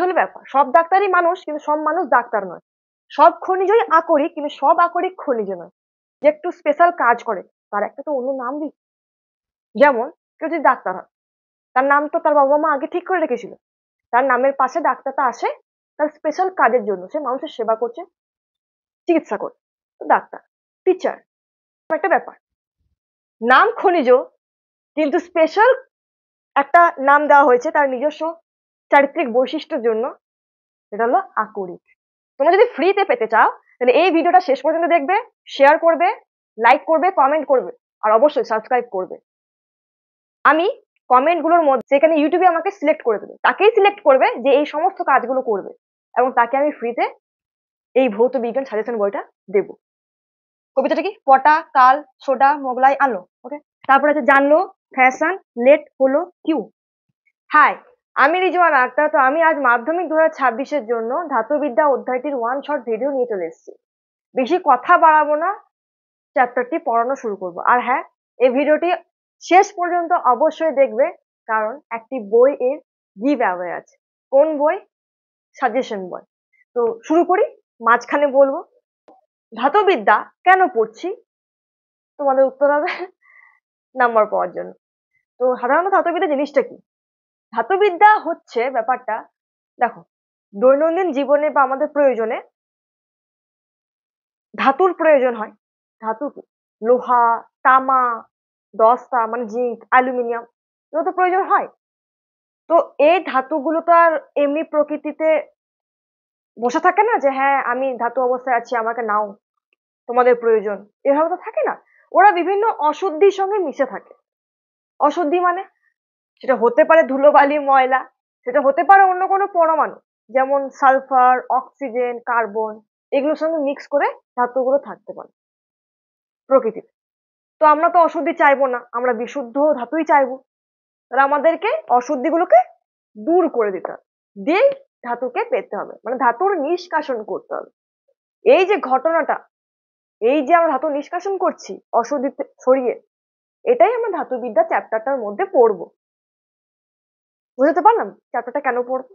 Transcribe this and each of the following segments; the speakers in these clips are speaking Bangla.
হলো ব্যাপার। সব ডাক্তারই মানুষ, কিন্তু সব মানুষ ডাক্তার নয়। সব খনিজই আকরিক, কিন্তু সব আকরিক খনিজ নয়। যে একটু স্পেশাল কাজ করে তার একটা তো অন্য নাম দিই। যেমন কেউ যদি ডাক্তার হয়, তার নাম তো তার বাবা মা আগে ঠিক করে রেখেছিল। তার নামের পাশে ডাক্তারটা আসে তার স্পেশাল কাজের জন্য। সে মানুষের সেবা করছে, চিকিৎসা করছে। তো ডাক্তার, টিচার, একটা ব্যাপার। নাম খনিজ, কিন্তু স্পেশাল একটা নাম দেওয়া হয়েছে তার নিজস্ব চারিত্রিক বৈশিষ্ট্যের জন্য। সেটা হলো আকরিক। তোমরা যদি ফ্রিতে পেতে চাও তাহলে এই ভিডিওটা শেষ পর্যন্ত দেখবে, শেয়ার করবে, লাইক করবে, কমেন্ট করবে, আর অবশ্যই সাবস্ক্রাইব করবে। আমি কমেন্ট গুলোর মধ্যে সেখানে ইউটিউবে আমাকে সিলেক্ট করে দেবে, তাকেই সিলেক্ট করবে যে এই সমস্ত কাজগুলো করবে, এবং তাকে আমি ফ্রিতে এই ভৌত বিজ্ঞান সাজেশন বইটা দেব। কবিতাটা কি? পটা, কাল, সোডা, মোগলাই, আলো। ওকে, তারপরে আছে জানলো, ফ্যাশন, লেট, হলো, কিউ। হাই, আমি রিজওয়ানা আক্তার। তো আমি আজ মাধ্যমিক 2026-এর জন্য ধাতুবিদ্যা অধ্যায়টির ওয়ান শট ভিডিও নিয়ে চলে এসেছি। বেশি কথা বাড়াবো না, চ্যাপ্টারটি পড়ানো শুরু করব। আর হ্যাঁ, এই ভিডিওটি শেষ পর্যন্ত অবশ্যই দেখবে, কারণ একটি বই এর গিভ অ্যাওয়ে আছে। কোন বই? সাজেশন বই। তো শুরু করি। মাঝখানে বলবো ধাতুবিদ্যা কেন পড়ছি, তোমাদের উত্তর হবে নাম্বার পাওয়ার জন্য। তো সাধারণত ধাতুবিদ্যা জিনিসটা কি? ধাতুবিদ্যা হচ্ছে ব্যাপারটা, দেখো, দৈনন্দিন জীবনে বা আমাদের প্রয়োজনে ধাতুর প্রয়োজন হয়। ধাতু কি? লোহা, তামা, দস্তা মানে জিঙ্ক, অ্যালুমিনিয়াম, এগুলো তো প্রয়োজন হয়। তো এই ধাতুগুলো তো আর এমনি প্রকৃতিতে বসে থাকে না যে হ্যাঁ আমি ধাতু অবস্থায় আছি আমাকে নাও, তোমাদের প্রয়োজন, এভাবে তো থাকে না। ওরা বিভিন্ন অশুদ্ধির সঙ্গে মিশে থাকে। অশুদ্ধি মানে সেটা হতে পারে ধুলোবালি, ময়লা, সেটা হতে পারে অন্য কোনো পরমাণু, যেমন সালফার, অক্সিজেন, কার্বন, এগুলোর সঙ্গে মিক্স করে ধাতুগুলো থাকতে পারে প্রকৃতিতে। তো আমরা তো অশুদ্ধি চাইবো না, আমরা বিশুদ্ধ ধাতুই চাইবো। তাহলে আমাদেরকে অশুদ্ধিগুলোকে দূর করে দিতে হবে, দিয়েই ধাতুকে পেতে হবে, মানে ধাতুর নিষ্কাশন করতে হবে। এই যে ঘটনাটা, এই যে আমরা ধাতু নিষ্কাশন করছি অশুদ্ধি ছড়িয়ে, এটাই আমরা ধাতুবিদ্যা চ্যাপ্টারটার মধ্যে পড়বো। বুঝতে পারলাম চ্যাপ্টারটা কেন পড়বো?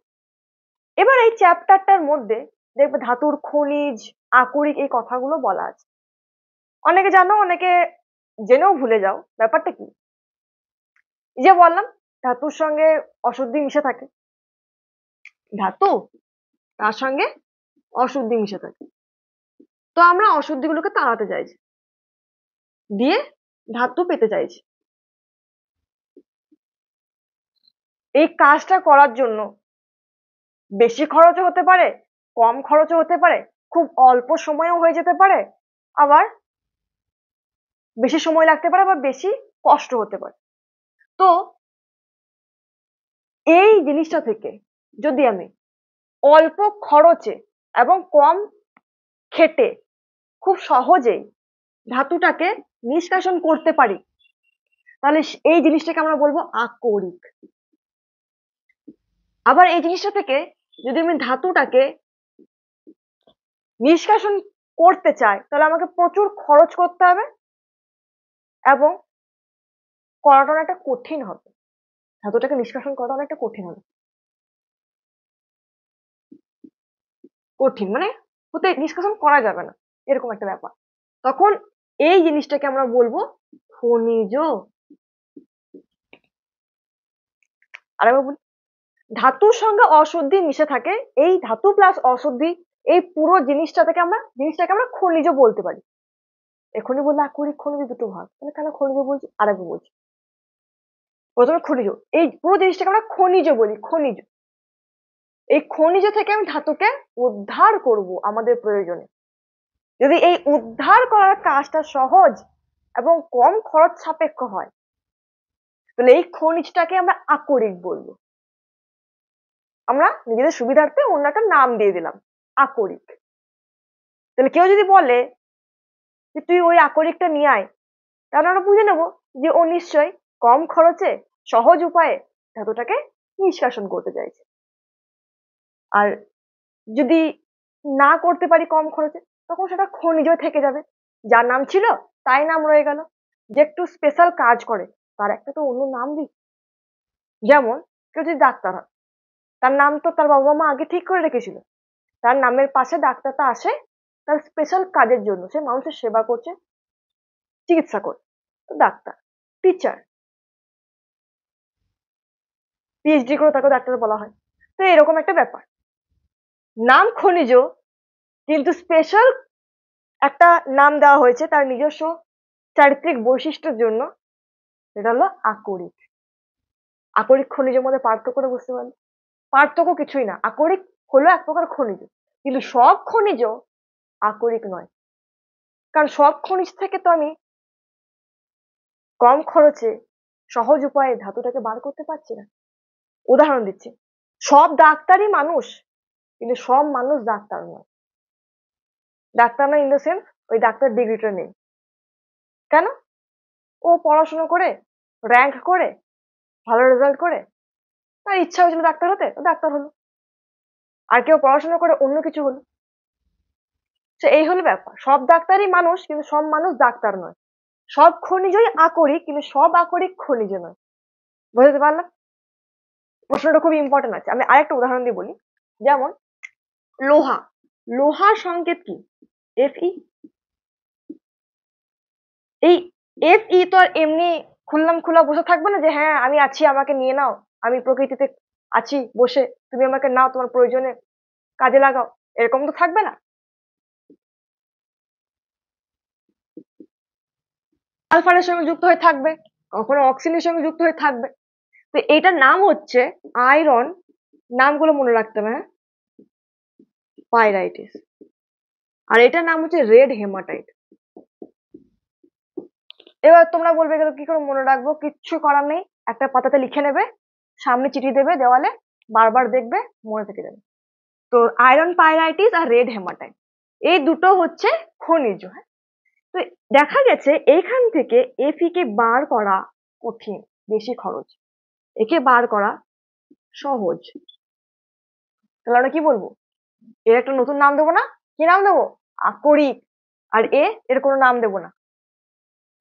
এবার এই চ্যাপ্টারটার মধ্যে দেখবে ধাতুর খনিজ, আকরিক, এই কথাগুলো বলা আছে। অনেকে জানো, অনেকে জেনেও ভুলে যাও। ব্যাপারটা কি? এই যে বললাম ধাতুর সঙ্গে অশুদ্ধি মিশে থাকে, ধাতু তার সঙ্গে অশুদ্ধি মিশে থাকে। তো আমরা অশুদ্ধিগুলোকে তাড়াতে চাইছি, দিয়ে ধাতু পেতে চাইছি। এই কাজটা করার জন্য বেশি খরচও হতে পারে, কম খরচও হতে পারে, খুব অল্প সময়ও হয়ে যেতে পারে, আবার বেশি সময় লাগতে পারে, আবার বেশি কষ্ট হতে পারে। তো এই জিনিসটা থেকে যদি আমি অল্প খরচে এবং কম খেটে খুব সহজেই ধাতুটাকে নিষ্কাশন করতে পারি, তাহলে এই জিনিসটাকে আমরা বলবো আকরিক। আবার এই জিনিসটা থেকে যদি আমি ধাতুটাকে নিষ্কাশন করতে চাই, তাহলে আমাকে প্রচুর খরচ করতে হবে এবং করাটা অনেকটা কঠিন হবে। ধাতুটাকে নিষ্কাশন করাটা অনেকটা কঠিন হবে। কঠিন মানে হতে নিষ্কাশন করা যাবে না, এরকম একটা ব্যাপার। তখন এই জিনিসটাকে আমরা বলবো খনিজ। আরেকবার বলি, ধাতুর সঙ্গে অশুদ্ধি মিশে থাকে, এই ধাতু প্লাস অশুদ্ধি, এই পুরো জিনিসটাকে আমরা খনিজ বলতে পারি। এখনই বললে আকরিক খনিজ দুটো ভাগ, তাহলে কেন খনিজ বলছি? আরেকবার বলছি, প্রথমে খনিজ, এই পুরো জিনিসটাকে আমরা খনিজ বলি। খনিজ, এই খনিজ থেকে আমি ধাতুকে উদ্ধার করব আমাদের প্রয়োজনে। যদি এই উদ্ধার করার কাজটা সহজ এবং কম খরচ সাপেক্ষ হয়, তাহলে এই খনিজটাকে আমরা আকরিক বলবো। আমরা নিজেদের সুবিধার্থে অন্য একটা নাম দিয়ে দিলাম, আকরিক। তাহলে কেউ যদি বলে যে তুই ওই আকরিকটা নিয়ে আয়, তাহলে আমরা বুঝে নেবো যে ও নিশ্চয়ই কম খরচে সহজ উপায়ে ধাতুটাকে নিষ্কাশন করতে চাইছে। আর যদি না করতে পারি কম খরচে, তখন সেটা খনিজ থেকে যাবে, যার নাম ছিল তাই নাম রয়ে গেল। যে একটু স্পেশাল কাজ করে তার একটা তো অন্য নাম দিই। যেমন কেউ যদি ডাক্তার হয়, তার নাম তো তার বাবা মা আগে ঠিক করে রেখেছিল। তার নামের পাশে ডাক্তারটা আসে তার স্পেশাল কাজের জন্য, সে মানুষের সেবা করছে, চিকিৎসা করছে। তো ডাক্তার, টিচার, পিএইচডি করে তাকে ডাক্তার বলা হয়। তো এরকম একটা ব্যাপার। নাম খনিজ, কিন্তু স্পেশাল একটা নাম দেওয়া হয়েছে তার নিজস্ব চারিত্রিক বৈশিষ্ট্যের জন্য, সেটা হলো আকরিক। আকরিক খনিজের মধ্যে পার্থক্যটা বুঝতে পারলে? পার্থক্য কিছুই না, আকরিক হলো এক প্রকার খনিজ, কিন্তু সব খনিজ আকরিক নয়। কারণ সব খনিজ থেকে তো আমি কম খরচে সহজ উপায়ে ধাতুটাকে বার করতে পারছি না। উদাহরণ দিচ্ছি, সব ডাক্তারই মানুষ, কিন্তু সব মানুষ ডাক্তার নয়। ডাক্তার নয় ইন দ্য সেন্স ওই ডাক্তার ডিগ্রিটা নেই। কেন? ও পড়াশোনা করে, র্যাঙ্ক করে, ভালো রেজাল্ট করে, তার ইচ্ছা হয়েছিল ডাক্তার হতে, ও ডাক্তার হলো। আর কেউ পড়াশোনা করে অন্য কিছু হলো। তো এই হলো ব্যাপার, সব ডাক্তারই মানুষ, কিন্তু সব মানুষ ডাক্তার নয়। সব খনিজই আকরিক, কিন্তু সব আকরিক খনিজ নয়। বুঝতে পারলাম? প্রশ্নটা খুব ইম্পর্টেন্ট আছে। আমি আরেকটা উদাহরণ দিয়ে বলি। যেমন লোহা, লোহার সংকেত কি? Fe। এই Fe তো আর এমনি খুললাম খোলা বসে থাকবে না যে হ্যাঁ আমি আছি আমাকে নিয়ে নাও, আমি প্রকৃতিতে আছি বসে, তুমি আমাকে নাও তোমার প্রয়োজনে কাজে লাগাও, এরকম তো থাকবে না। সালফারের সঙ্গে যুক্ত হয়ে থাকবে, কখনো অক্সিজেনের সঙ্গে যুক্ত হয়ে থাকবে। তো এটার নাম হচ্ছে আয়রন, নামগুলো মনে রাখতে হবে, হ্যাঁ, পাইরাইটিস। আর এটার নাম হচ্ছে রেড হেমাটাইট। এবার তোমরা বলবে এগুলো কি করে মনে রাখবো? কিচ্ছু করার নেই, একটা পাতাতে লিখে নেবে, সামনে চিঠি দেবে দেওয়ালে, বারবার দেখবে, মনে থেকে যাবে। তো আয়রন পাইরাইটিস আর রেড হেমাটাইট এই দুটো হচ্ছে খনিজ। হ্যাঁ, তো দেখা গেছে এইখান থেকে এফি কে বার করা কঠিন, বেশি খরচ, একে বার করা সহজ। তাহলে আমরা কি বলবো? এর একটা নতুন নাম দেবো না? কি নাম দেবো? আকরিক। আর এর কোনো নাম দেবো না,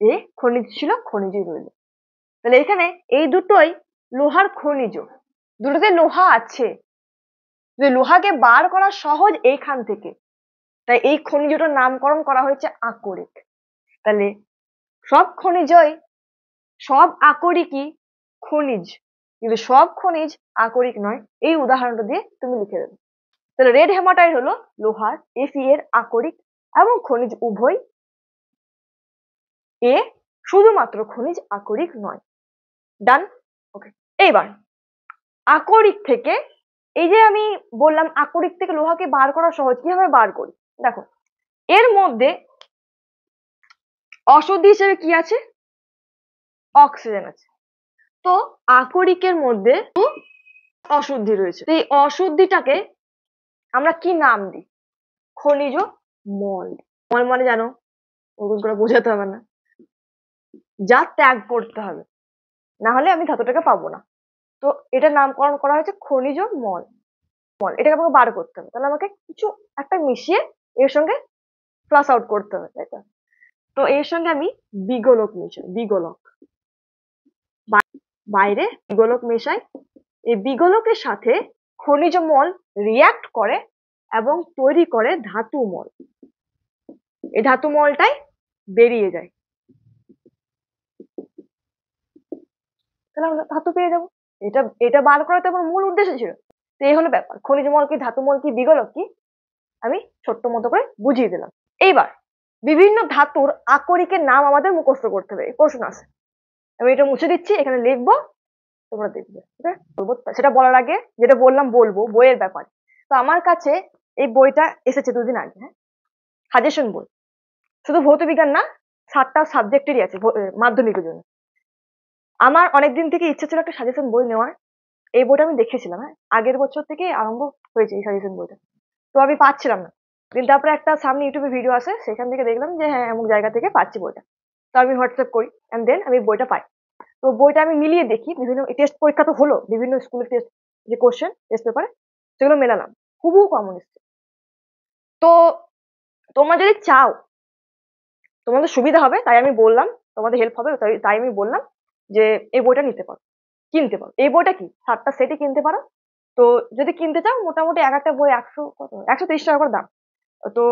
এ খনিজ ছিল, খনিজই রইল। তাহলে এখানে এই দুটোই লোহার খনিজ, দুটোতে লোহা আছে, যে লোহাকে বার করা সহজ এইখান থেকে, তাই এই খনিজটার নামকরণ করা হয়েছে আকরিক। তাহলে সব খনিজই, সব আকরিকই খনিজ, কিন্তু সব খনিজ আকরিক নয়। এই উদাহরণটা দিয়ে তুমি লিখে দেবে। তাহলে রেড হেমাটাইট হলো লোহার, Fe এর আকরিক এবং খনিজ উভয়। এ শুধুমাত্র খনিজ, আকরিক নয়। ডান? ওকে। এইবার আকরিক থেকে, এই যে আমি বললাম আকরিক থেকে লোহাকে বার করা সহজ, কিভাবে বার করি? দেখো, এর মধ্যে অশুদ্ধি হিসেবে কি আছে? অক্সিজেন আছে। তো আকরিকের মধ্যে অশুদ্ধি রয়েছে, এই অশুদ্ধিটাকে আমরা কি নাম দিই? খনিজ মল। মল মানে জানো, ওরকম করে বোঝাতে হবে না, যা ত্যাগ করতে হবে, না হলে আমি ধাতুটাকে পাবো না। তো এটার নামকরণ করা হয়েছে খনিজ মল। মল এটাকে আমাকে বার করতে হবে, তাহলে আমাকে কিছু একটা মিশিয়ে এর সঙ্গে ফ্লাশ আউট করতে হবে, তাই তো? তো এর সঙ্গে আমি বিগলক মিশাই, বিগলক, বাইরে বিগলক মেশাই। এই বিগলকের সাথে খনিজ মল রিয়াক্ট করে এবং তৈরি করে ধাতু মল। এই ধাতু মলটাই বেরিয়ে যায়, তাহলে আমরা ধাতু পেয়ে যাবো। এটা এটা বার করা তো আমার মূল উদ্দেশ্য ছিল। তো এই হলো ব্যাপার, খনিজ মল কি, ধাতু মল কি, বিগলক কি, আমি ছোট্ট মতো করে বুঝিয়ে দিলাম। এইবার বিভিন্ন ধাতুর আকরিকের নাম আমাদের মুখস্থ করতে হবে, প্রশ্ন আছে। আমি এটা মুছে দিচ্ছি, এখানে লিখবো, তোমরা দেখবে। ঠিক আছে, বলবো সেটা বলার আগে যেটা বললাম বলবো বইয়ের ব্যাপারে। তো আমার কাছে এই বইটা এসেছে দুদিন আগে, হ্যাঁ, সাজেশন বই, শুধু ভৌত বিজ্ঞান না, 7টা সাবজেক্টেরই আছে মাধ্যমিকের জন্য। আমার অনেকদিন থেকে ইচ্ছে ছিল একটা সাজেশন বই নেওয়ার। এই বইটা আমি দেখেছিলাম, হ্যাঁ, আগের বছর থেকে আরম্ভ হয়েছে এই সাজেশন বইটা। তো আমি পাচ্ছিলাম না, কিন্তু তারপরে একটা সামনে ইউটিউবে ভিডিও আছে, সেখান থেকে দেখলাম যে হ্যাঁ এমন জায়গা থেকে পাচ্ছি বইটা। তো আমি হোয়াটসঅ্যাপ করি এন্ড দেন আমি বইটা পাই। তো বইটা আমি মিলিয়ে দেখি, বিভিন্ন টেস্ট পরীক্ষা তো হলো, বিভিন্ন স্কুলের টেস্ট, যে কোশ্চেন টেস্ট পেপারে, সেগুলো মেলালাম, হুবহু কমন এসছে। তো তোমরা যদি চাও, তোমাদের সুবিধা হবে, তাই আমি বললাম, তোমাদের হেল্প হবে, তাই আমি বললাম যে এই বইটা নিতে পারো, কিনতে পারো। এই বইটা কি 7টা সেটই কিনতে পারো, তো যদি কিনতে চাও মোটামুটি এক একটা বই 130 টাকা করে দাম। তো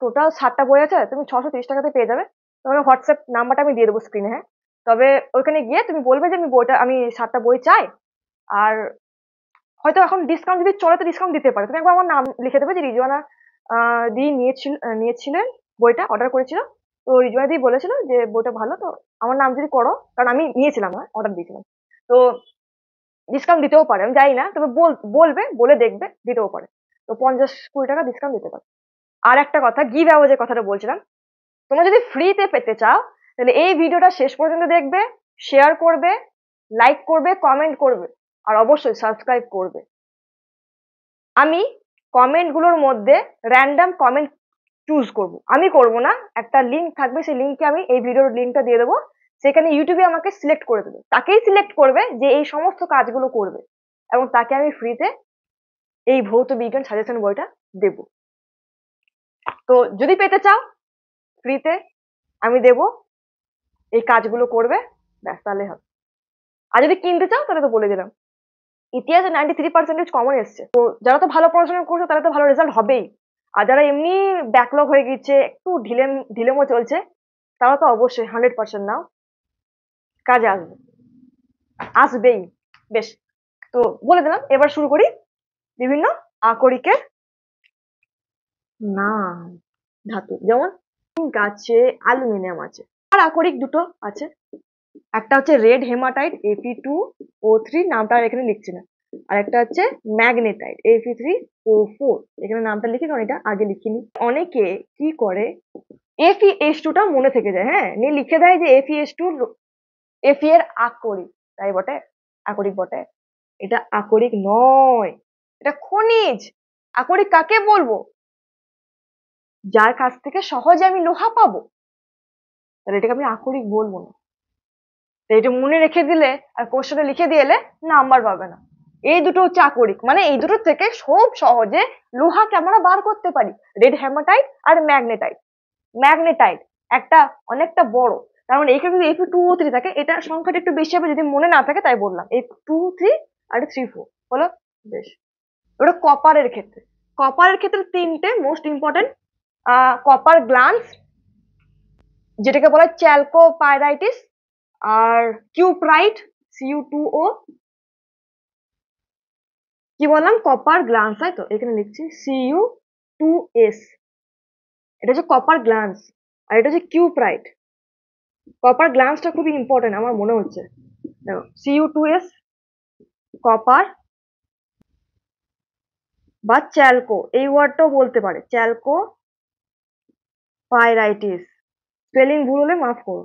টোটাল 7টা বই আছে, তুমি 630 টাকাতে পেয়ে যাবে। তোমার হোয়াটসঅ্যাপ নাম্বারটা আমি দিয়ে দেবো স্ক্রিনে, হ্যাঁ। তবে ওইখানে গিয়ে তুমি বলবে যে আমি 7টা বই চাই। আর হয়তো এখন ডিসকাউন্ট যদি চলে তো ডিসকাউন্ট দিতে পারে। তুমি একবার আমার নাম লিখে দেবে যে রিজওয়ানা দি নিয়েছিলেন, বইটা অর্ডার করেছিল। তো রিজওয়ানা দি বলেছিল যে বইটা ভালো, তো আমার নাম যদি করো, কারণ আমি নিয়েছিলাম না, অর্ডার দিয়েছিলাম। তো ডিসকাউন্ট দিতেও পারে, আমি জানি না, তবে বলবে, বলে দেখবে, দিতেও পারে। তো 50-20 টাকা ডিসকাউন্ট দিতে পারে। আর একটা কথা, গিভ অ্যাওয়ে যে কথাটা বলছিলাম, তোমরা যদি ফ্রিতে পেতে চাও তাহলে এই ভিডিওটা শেষ পর্যন্ত দেখবে, শেয়ার করবে, লাইক করবে, কমেন্ট করবে, আর অবশ্যই সাবস্ক্রাইব করবে। আমি কমেন্ট গুলোর মধ্যে র্যান্ডম কমেন্ট চুজ করব, আমি করব না। একটা লিঙ্ক থাকবে, সেই লিঙ্কে আমি এই ভিডিওর লিঙ্কটা দিয়ে দেবো। সেখানে ইউটিউবে আমাকে সিলেক্ট করে দেবে, তাকেই সিলেক্ট করবে যে এই সমস্ত কাজগুলো করবে, এবং তাকে আমি ফ্রিতে এই ভৌত বিজ্ঞান সাজেশন বইটা দেব। তো যদি পেতে চাও ফ্রিতে আমি দেব, এই কাজগুলো করবে, ব্যাস তাহলে হবে। আর যদি কিনতে চাও তাহলে তো বলে দিলাম, ইতিহাসে 93% কমন এসছে। তো যারা তো ভালো পড়াশোনা করছে তারা তো ভালো রেজাল্ট হবেই। আর যারা এমনি ব্যাকলগ হয়ে গেছে, একটু ঢিলেমো চলছে, তারা তো অবশ্যই 100% নাও, কাজে আসবে, আসবেই। বেশ, তো বলে দিলাম, এবার শুরু করি বিভিন্ন আকরিকের নাম। ধাতু যেমন জিঙ্ক আছে, অ্যালুমিনিয়াম আছে, আর আকরিক দুটো আছে। একটা হচ্ছে রেড হেমাটাইট Fe2O3, নামটা আর এখানে লিখছি না। আর একটা হচ্ছে ম্যাগনেটাইট Fe3O4, এখানে নামটা লিখি কারণ এটা আগে লিখিনি। অনেকে কি করে, FeS2 টা মনে থেকে যায়, হ্যাঁ, নিয়ে লিখে দেয় যে FeS2, Fe এর আকরিক। তাই বটে, আকরিক বটে। এটা আকরিক নয়, এটা খনিজ। আকরিক কাকে বলবো? যার কাছ থেকে সহজে আমি লোহা পাবো, তাহলে এটাকে আমি আকরিক বলবো না। এটা মনে রেখে দিলে আর কোশ্চেনে লিখে দিয়ে এলে নাম্বার পাবে না। এই দুটো হচ্ছে আকরিক, মানে এই দুটোর থেকে খুব সহজে লোহাকে আমরা বার করতে পারি। রেড হেমাটাইট আর ম্যাগনেটাইট। ম্যাগনেটাইট একটা অনেকটা বড়, তার মানে এখানে যদি Fe2O3 থাকে, এটা সংখ্যাটা একটু বেশি হবে, যদি মনে না থাকে তাই বললাম। Fe2O3 আর 3-4 বলো। বেশ, ওটা কপারের ক্ষেত্রে। কপারের ক্ষেত্রে তিনটে মোস্ট ইম্পর্টেন্ট, কপার গ্লান্স, যেটাকে বলা হয় চ্যালকোপাইরাইটিস, আর কিউপ্রাইট Cu2O, কি বললাম, কপার গ্লান্স, তাই তো, এখানে লিখছি Cu2S, এটা হচ্ছে কপার গ্লান্স। আর এটা হচ্ছে কিউপ্রাইট। কপার গ্লান্সটা খুবই ইম্পর্টেন্ট আমার মনে হচ্ছে। দেখো Cu2S, কপার বা চ্যালকো, এই ওয়ার্ডটাও বলতে পারে, চ্যালকো পাইরাইটিস, স্পেলিং ভুল হলে মাফ করো।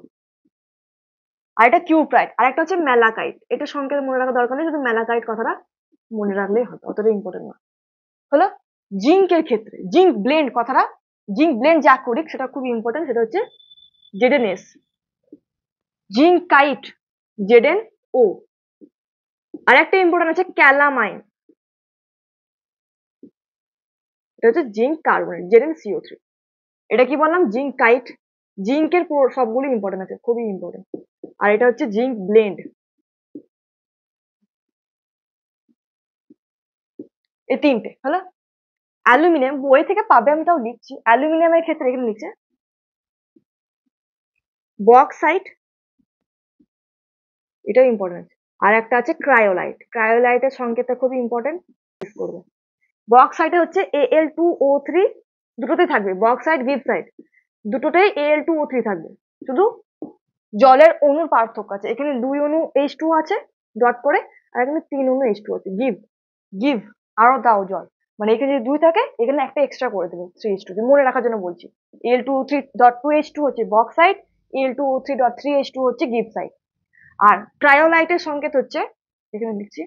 আর এটা কিউপ্রাইট। আর একটা হচ্ছে ম্যালাকাইট, এটা সংকেত মনে রাখা দরকার নেই, শুধু ম্যালাকাইট কথাটা মনে রাখলেই হবে, অতটা ইম্পর্টেন্ট না। হলো জিঙ্কের ক্ষেত্রে জিঙ্ক ব্লেন্ড কথাটা, জিঙ্ক ব্লেন্ড যা করি সেটা খুব ইম্পর্টেন্ট, সেটা হচ্ছে ZnS। জিঙ্কাইট ZnO। আর একটা ইম্পর্টেন্ট আছে ক্যালামাইন, এটা হচ্ছে জিঙ্ক কার্বনেট ZnCO3। এটা কি বললাম, জিঙ্কাইট। জিঙ্কের সবগুলো ইম্পর্টেন্ট আছে, খুবই ইম্পর্টেন্ট। আর এটা হচ্ছে জিঙ্ক ব্লেন্ড। এই তিনটে হলো। অ্যালুমিনিয়াম বই থেকে পাবে, আমি তাও লিখছি। অ্যালুমিনিয়ামের ক্ষেত্রে এখানে লিখছে বক্সাইট, এটাও ইম্পর্টেন্ট। আর একটা আছে ক্রায়োলাইট। ক্রায়োলাইটের সংকেতটা খুবই ইম্পর্টেন্ট, করবে। বক্সাইটে হচ্ছে Al2O3, দুটোতেই থাকবে, বক্সাইট গিবসাইট দুটোতেই Al2O3 থাকবে, শুধু জলের অণুর পার্থক্য আছে। এখানে 2 অণু H2 আছে ডট করে, আর এখানে 3 অণু H2 আছে। গিভ, গিভ, আরো দাও জল, মানে এখানে যদি 2 থাকে এখানে একটা এক্সট্রা করে দেবে 3H2, মনে রাখার জন্য বলছি। Al2O3.2H2 হচ্ছে বক্সাইট, Al2O3.3H2 হচ্ছে গিবসাইট। আর ক্রায়োলাইটের সংকেত হচ্ছে, এখানে লিখছি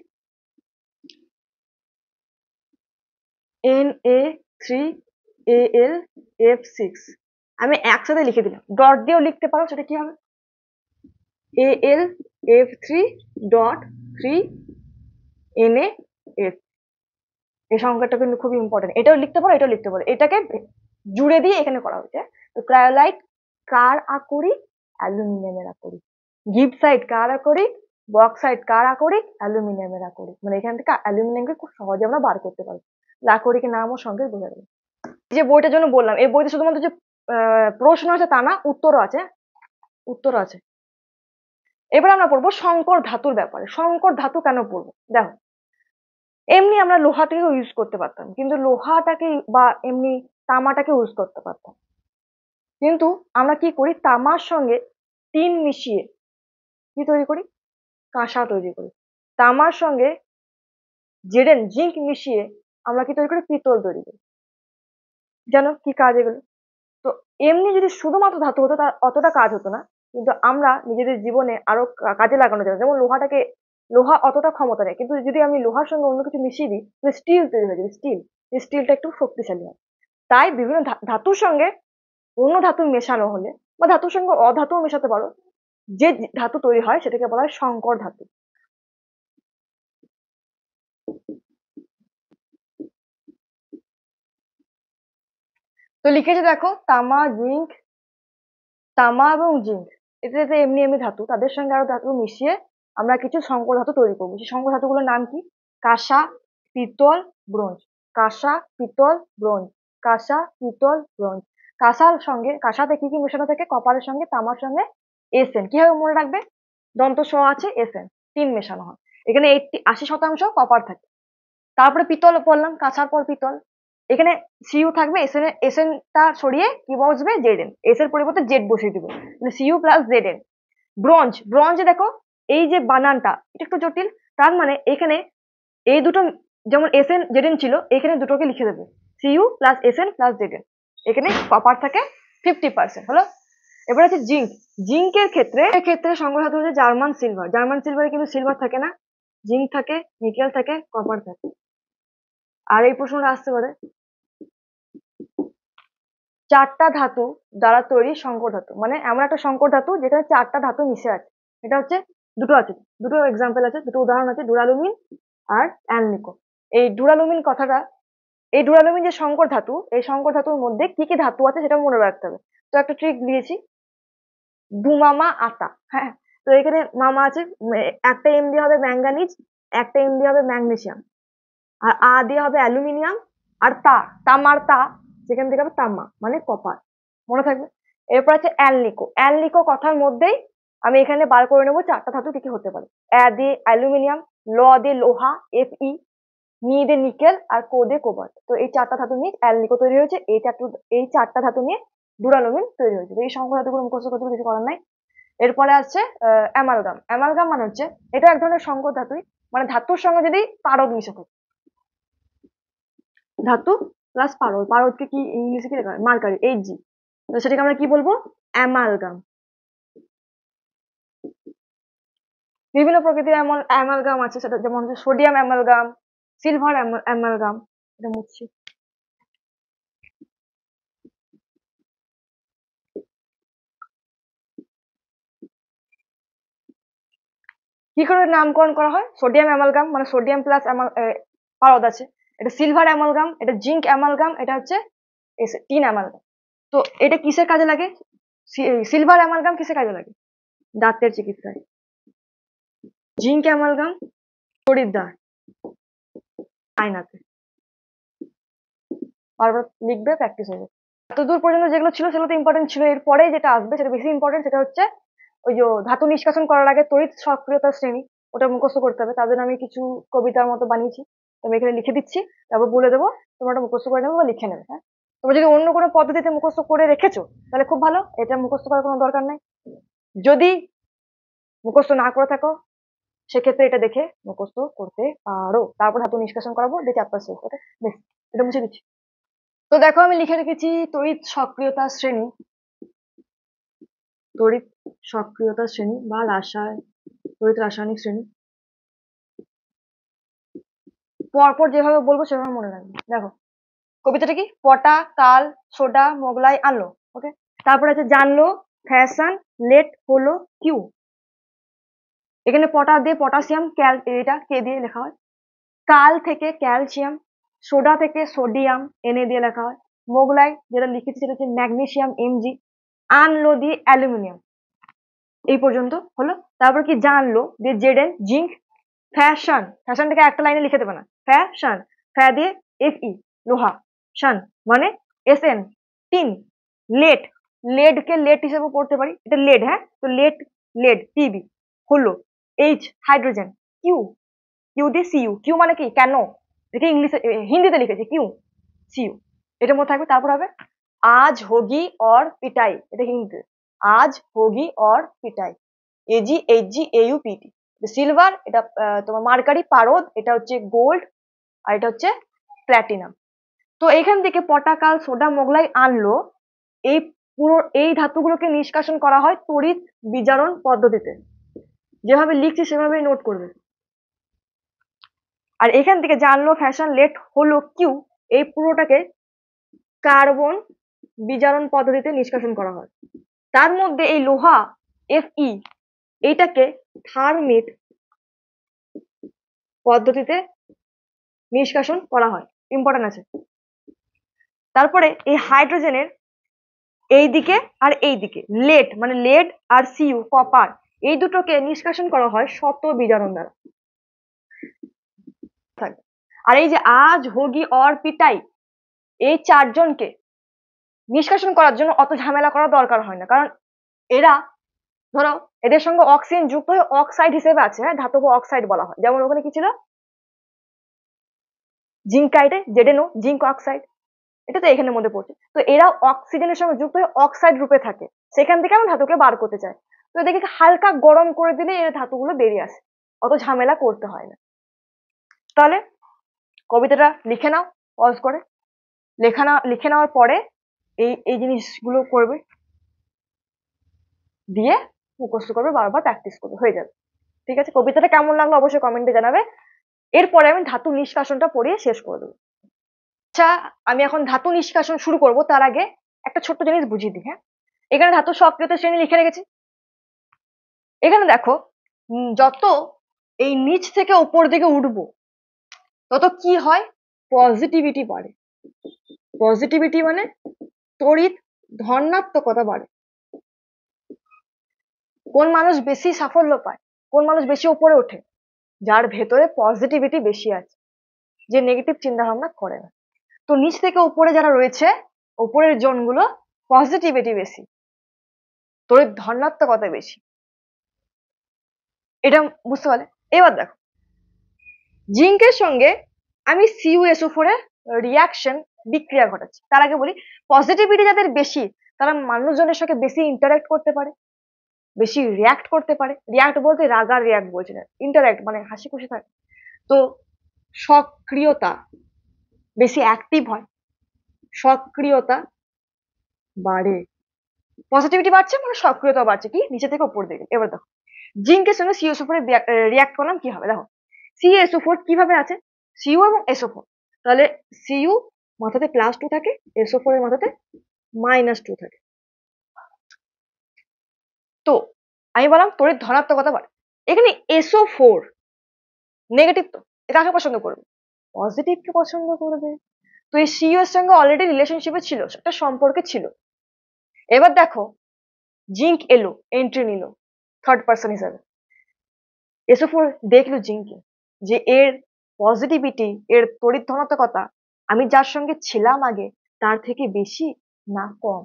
Na3Al F6, আমি একসাথে লিখে দিলাম, ডট দিয়েও লিখতে পারো, সেটা কি হবে AlF3.3NaF। এই সংখ্যাটা কিন্তু খুবই ইম্পর্টেন্ট, এটাও লিখতে পারো, এটাও লিখতে পারো, এটাকে জুড়ে দিয়ে এখানে করা হয়েছে। তো ক্রায়োলাইট কার আকরিক, অ্যালুমিনিয়ামের আকরিক। গিবসাইট কার আকরিক, বক্সাইট কার আকরিক? অ্যালুমিনিয়ামের আকরিক। মানে এখান থেকে অ্যালুমিনিয়ামকে খুব সহজে আমরা বার করতে পারি। আকরিকের নাম ও সঙ্গে বোঝা গেল। যে বইটার জন্য বললাম, এই বইতে শুধুমাত্র যে প্রশ্ন আছে তা না, উত্তরও আছে। উত্তরও আছে। এবার আমরা পড়বো সংকর ধাতুর ব্যাপারে। সংকর ধাতু কেন পড়বো? দেখো, এমনি আমরা লোহাটাকেও ইউজ করতে পারতাম, কিন্তু লোহাটাকে বা এমনি তামাটাকে ইউজ করতে পারতাম, কিন্তু আমরা কি করি, তামার সঙ্গে টিন মিশিয়ে কি তৈরি করি? কাঁসা তৈরি করি। তামার সঙ্গে জেডেন জিঙ্ক মিশিয়ে আমরা কি তৈরি করি? পিতল তৈরি করি। জানো কি কাজ এগুলো? তো এমনি যদি শুধুমাত্র ধাতু হতো তার অতটা কাজ হতো না, কিন্তু আমরা নিজেদের জীবনে আরো কাজে লাগানো যায়। যেমন লোহা অতটা ক্ষমতা নেই, কিন্তু যদি আমি লোহার সঙ্গে অন্য কিছু মিশিয়ে দিই তাহলে স্টিল তৈরি হয়ে যাবে। স্টিলটা একটু শক্তিশালী হয়। তাই বিভিন্ন ধাতুর সঙ্গে অন্য ধাতু মেশানো হলে, বা ধাতুর সঙ্গে অধাতুও মেশাতে পারো, যে ধাতু তৈরি হয় সেটাকে বলা হয় সংকর ধাতু। তো লিখেছে দেখো, তামা এবং জিঙ্ক, এতে এমনি এমনি ধাতু, তাদের সঙ্গে আরো ধাতু মিশিয়ে আমরা কিছু সংকর ধাতু তৈরি করবো। সেই সংকর ধাতুগুলোর নাম কি? কাঁসা, পিতল, ব্রোঞ্জ। কাঁসা, পিতল, ব্রোঞ্জ। কাঁসা, পিতল, ব্রোঞ্জ। কাঁসাতে কি কি মেশানো থাকে? কপারের সঙ্গে, তামার সঙ্গে এসএন। কিভাবে মনে রাখবে? দন্ত স আছে, এসএন, 3 মেশানো হয়। এখানে 80% কপার থাকে। তারপরে পিতল পড়লাম, কাঁসার পর পিতল। এখানে সিইউ থাকবে, এসএনটা সরিয়ে কি বসবে? জেডএন। এস এর পরিবর্তে জেড বসিয়ে দিব, সিইউ প্লাস জেডএন। ব্রঞ্জে দেখো, এই যে বানানটা এটা একটু জটিল, তার মানে এখানে এই দুটো, যেমন এসএন জেডএন ছিল, এখানে দুটোকে লিখে দেবে, CU plus SN plus ZN. এখানে কপার থাকে 50%। হলো। এবার আছে জিঙ্ক। জিঙ্কের ক্ষেত্রে সংগ্রহ ধাতু হচ্ছে জার্মান সিলভার। জার্মান সিলভারে কিন্তু সিলভার থাকে না, জিঙ্ক থাকে, নিকেল থাকে, কপার থাকে। আর এই প্রশ্নটা আসতে পারে, 4টা ধাতু দ্বারা তৈরি সংকর ধাতু, মানে এমন একটা সংকর ধাতু যেখানে 4টা ধাতু মিশে আছে। এটা হচ্ছে দুটো এক্সাম্পল আছে, দুটো উদাহরণ আছে, ডুরালুমিন আর অ্যালনিকো। এই ডুরালুমিন যে সংকর ধাতু, এই সংকর ধাতুর মধ্যে কি কি ধাতু আছে সেটা মনে রাখতে হবে। তো একটা ট্রিক দিয়েছি, দুমামা আতা। হ্যাঁ, তো এখানে মামা আছে, একটা এম দিয়ে হবে ম্যাঙ্গানিজ, একটা এম দিয়ে হবে ম্যাগনেসিয়াম, আর দিয়ে হবে অ্যালুমিনিয়াম, আর তামার যেখান থেকে হবে তামা মানে কপার। মনে থাকবে। এরপর আছে অ্যালনিকো কথার মধ্যেই আমি এখানে বার করে নেবো 4টা ধাতু কি কি হতে পারে। দিয়ে অ্যালুমিনিয়াম, দিয়ে লোহা, Fe, নি দিয়ে নিকেল, আর কো দিয়ে কোবাল্ট। তো এই 4টা ধাতু নিয়ে অ্যালনিকো তৈরি হয়েছে। এই 4টা ধাতু নিয়ে ডুরালুমিন তৈরি হয়েছে। এই সংখ্যা ধাতুগুলো মুখস্থ করতে কিছু করার নাই। এরপরে আসছে অ্যামালগাম মানে হচ্ছে, এটা এক ধরনের সংকর ধাতুই, মানে ধাতুর সঙ্গে যদি পারদ মিশে থাকে, ধাতু প্লাস পারদকে কি ইংলিশে কি লেখা হয়? Mercury, Hg। তো সেটাকে আমরা কি বলবো? অ্যামালগাম। বিভিন্ন প্রকৃতির অ্যামালগাম আছে, সেটা যেমন হচ্ছে সোডিয়াম অ্যামালগাম, সিলভার অ্যামালগাম। এটা মুছছি। কি করে নামকরণ করা হয়? সোডিয়াম অ্যামালগাম মানে সোডিয়াম প্লাস পারদ আছে, এটা সিলভার অ্যামালগাম, এটা জিঙ্ক অ্যামালগাম, এটা হচ্ছে টিন অ্যামালগাম। তো এটা কিসের কাজে লাগে? সিলভার অ্যামালগাম কিসের কাজে লাগে? দাঁতের চিকিৎসায়। জিঙ্ক অ্যামালগাম খরিদ্দার আয়নাতে। বারবার লিখবে, প্র্যাকটিস হবে। এতদূর পর্যন্ত যেগুলো ছিল সেগুলো তো ইম্পর্টেন্ট ছিল। এরপরে যেটা আসবে সেটা বেশি ইম্পর্টেন্ট, সেটা হচ্ছে ওই যে ধাতু নিষ্কাশন করার আগে তড়িৎ সক্রিয়তার শ্রেণী, ওটা মুখস্থ করতে হবে। তার জন্য আমি কিছু কবিতার মতো বানিয়েছি, আমি এখানে লিখে দিচ্ছি, তারপর বলে দেবো, তোমরা ওটা মুখস্থ করে নেবে বা লিখে নেবে। হ্যাঁ, তোমরা যদি অন্য কোনো পদ্ধতিতে মুখস্থ করে রেখেছো তাহলে খুব ভালো, এটা মুখস্থ করার কোনো দরকার নাই। যদি মুখস্থ না করে থাকো সেক্ষেত্রে এটা দেখে মুখস্থ করতে পারো। তারপর ধাতু নিষ্কাশন করাবো, দিয়ে চ্যাপ্টার শেষ। ওকে, বেশ, এটা মুছে দিচ্ছি। তো দেখো, আমি লিখে রেখেছি তড়িৎ সক্রিয়তা শ্রেণী বা তড়িৎ রাসায়নিক শ্রেণী। পরপর যেভাবে বলবো সেভাবে মনে রাখবে। দেখো, কবিতাটা কি? পটা, কাল, সোডা, মোগলাই আনলো। ওকে, তারপরে আছে জানলো, ফ্যাশন, লেট, হলো, কিউ। এখানে পটা দিয়ে পটাশিয়াম, এটা কে দিয়ে লেখা হয়? কাল থেকে ক্যালসিয়াম, সোডা থেকে সোডিয়াম, এনে দিয়ে লেখা হয়। মোগলাই যেটা লিখেছি সেটা হচ্ছে ম্যাগনেসিয়াম, Mg। আনলো দিয়ে অ্যালুমিনিয়াম। এই পর্যন্ত হলো। তারপর কি জানলো যে জেডেন জিঙ্ক ফ্যাশন, ফ্যাশনটাকে একটা লাইনে লিখে দেবে না, ফ্যাশন, ফ্যা দিয়ে এফ ই লোহা, শান মানে এস এন টিন, লেড, লেডকে লেড হিসেবে পড়তে পারি, এটা লেড, হ্যাঁ, তো লেড, লেড টিবি হলো, এইচ হাইড্রোজেন, কিউ, কিউ দিয়ে সিইউ, কিউ মানে কি কেন, দেখে ইংলিশে হিন্দিতে লিখেছে কিউ, সিইউ, এটা মনে থাকবে। তারপর হবে আজ হোগি অর পিটাই, এটা হিন্দিতে, আজ হোগি অর পিটাই, AG H G AU PT, silver এটা তোমার মার্কারি পারদ, এটা হচ্ছে গোল্ড, আর এটা হচ্ছে প্ল্যাটিনাম। তো এখান থেকে পটাকাল সোডা মোগলাই আনলো, এই পুরো এই ধাতুগুলোকে নিষ্কাশন করা হয় তড়িৎ বিজারণ পদ্ধতিতে, যেভাবে লিখছি সেভাবে নোট করবে। আর এখান থেকে জানলো ফ্যাশন লেট হলো কিউ, এই পুরোটাকে কার্বন বিজারণ পদ্ধতিতে নিষ্কাশন করা হয়। তার মধ্যে এই লোহা এফ ই এইটাকে থার্মিট পদ্ধতিতে নিষ্কাশন করা হয়, ইম্পর্টেন্ট আছে। তারপরে এই হাইড্রোজেনের এই দিকে আর এই দিকে লেড মানে লেড আর সিইউ কপার, এই দুটোকে নিষ্কাশন করা হয় শত বিজারণ দ্বারা। আর এই যে আজ হোগি অর পিটাই, এই চারজনকে নিষ্কাশন করার জন্য অত ঝামেলা করার দরকার হয় না, কারণ এরা ধরো এদের সঙ্গে অক্সিজেন যুক্ত হয়ে অক্সাইড হিসেবে আছে, হ্যাঁ, ধাতব অক্সাইড বলা হয়। যেমন ওখানে কি ছিল, জিঙ্কাইডে জেডেনো জিঙ্ক অক্সাইড, এটা তো এখানের মধ্যে পড়ছে। তো এরা অক্সিজেনের সঙ্গে যুক্ত হয়ে অক্সাইড রূপে থাকে, সেখান থেকে আমরা ধাতুকে বার করতে চাই, তো এদেরকে হালকা গরম করে দিলে এই ধাতুগুলো বেরিয়ে আসে, অত ঝামেলা করতে হয় না। তাহলে কবিতাটা লিখে নাও পজ করে, লিখে নেওয়ার পরে এই এই জিনিসগুলো করবে, দিয়ে মুখস্থ করবে, বারবার প্র্যাকটিস করবে, হয়ে যাবে। ঠিক আছে, কবিতাটা কেমন লাগলো অবশ্যই কমেন্টে জানাবে। এরপরে আমি ধাতু নিষ্কাশনটা পড়িয়ে শেষ করে দেবো। আচ্ছা, আমি এখন ধাতু নিষ্কাশন শুরু করব, তার আগে একটা ছোট্ট জিনিস বুঝিয়ে দিই। হ্যাঁ, এখানে ধাতু সক্রিয়তা শ্রেণী লিখে রেখেছি। এখানে দেখো, যত এই নিচ থেকে উপর দিকে উঠবো তত কি হয়, পজিটিভিটি বাড়ে। পজিটিভিটি মানে তড়িৎ ধনাত্মকতা বাড়ে। কোন মানুষ বেশি সাফল্য পায়, কোন মানুষ বেশি উপরে ওঠে, যার ভেতরে পজিটিভিটি বেশি আছে, যে নেগেটিভ চিন্তা ভাবনা করে না। তো নিচ থেকে উপরে যারা রয়েছে, উপরের জোনগুলো পজিটিভিটি বেশি, তড়িৎ ধনাত্মকতা বেশি, এটা বুঝতে পারলে। এবার দেখো, জিঙ্কের সঙ্গে আমি CuSO4 এর রিয়াকশন বিক্রিয়া ঘটাচ্ছি। তার আগে বলি, পজিটিভিটি যাদের বেশি তারা মানুষজনের সঙ্গে বেশি ইন্টারঅ্যাক্ট করতে পারে, বেশি রিয়াক্ট করতে পারে। রিয়াক্ট বলতে রাগার রিয়াক্ট বলছি না, ইন্টারঅ্যাক্ট মানে হাসি খুশি থাকে। তো সক্রিয়তা বেশি অ্যাক্টিভ হয়, সক্রিয়তা বাড়ে, পজিটিভিটি বাড়ছে মানে সক্রিয়তা বাড়ছে, কি নিচে থেকে উপর দিকে। এবার দেখো, জিঙ্কের সঙ্গে CuSO4 রিয়াক্ট করলাম, কি হবে দেখো, CuSO4 কিভাবে আছে, Cu এবং SO4, তাহলে Cu মাথাতে +2 থাকে, SO4 এর মাথাতে -2 থাকে। তো আমি বললাম তড়িৎ ধনাত্মকতা বাড়ে। এখানে SO4 নেগেটিভ, তো কাকে পছন্দ করবে, পজিটিভকে পছন্দ করবে। তো এই Cu এর সঙ্গে অলরেডি রিলেশনশিপে ছিল, একটা সম্পর্কে ছিল। এবার দেখো, জিঙ্ক এলো, এন্ট্রি নিল থার্ড পার্সন হিসাবে, SO4 দেখলো জিঙ্কে যে এর পজিটিভিটি, এর তড়িৎ ধনাত্মকতা আমি যার সঙ্গে ছিলাম আগে তার থেকে বেশি না কম।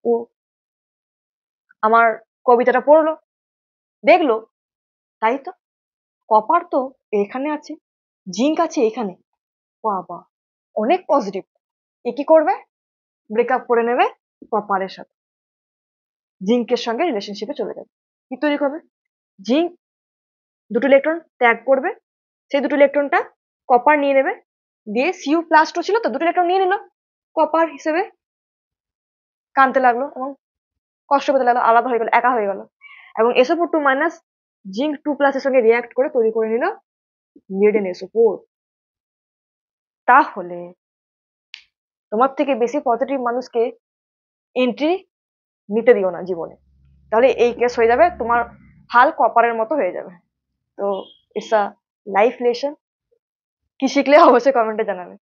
ও আমার কবিতাটা পড়লো, দেখলো, তাই তো কপার তো এখানে আছে, জিঙ্ক আছে এখানে, বাবা অনেক পজিটিভ, এ কি করবে, ব্রেকআপ করে নেবে কপারের সাথে, জিঙ্কের সঙ্গে রিলেশনশিপে চলে যাবে। কি তৈরি করবে, জিঙ্ক দুটো ইলেকট্রন ত্যাগ করবে, সেই দুটো ইলেকট্রনটা কপার নিয়ে নেবে, দিয়ে Cu+2 ছিল তো দুটো ইলেকট্রন নিয়ে নিল, কপার হিসেবে কানতে লাগলো এবং কষ্ট পেতে লাগলো, আলাদা হয়ে গেল, একা হয়ে গেল। এবং SO4 2- জিঙ্ক 2+ এর সঙ্গে রিয়াক্ট করে তৈরি করে নিল লিডেন SO4। তাহলে তোমার থেকে বেশি পজিটিভ মানুষকে এন্ট্রি নিতে দিও না জীবনে, তাহলে এই কেস হয়ে যাবে, তোমার হাল কপারের মতো হয়ে যাবে। তো ইটস আ লাইফ লেসন, কি শিখলে অবশ্যই কমেন্টে জানাবে।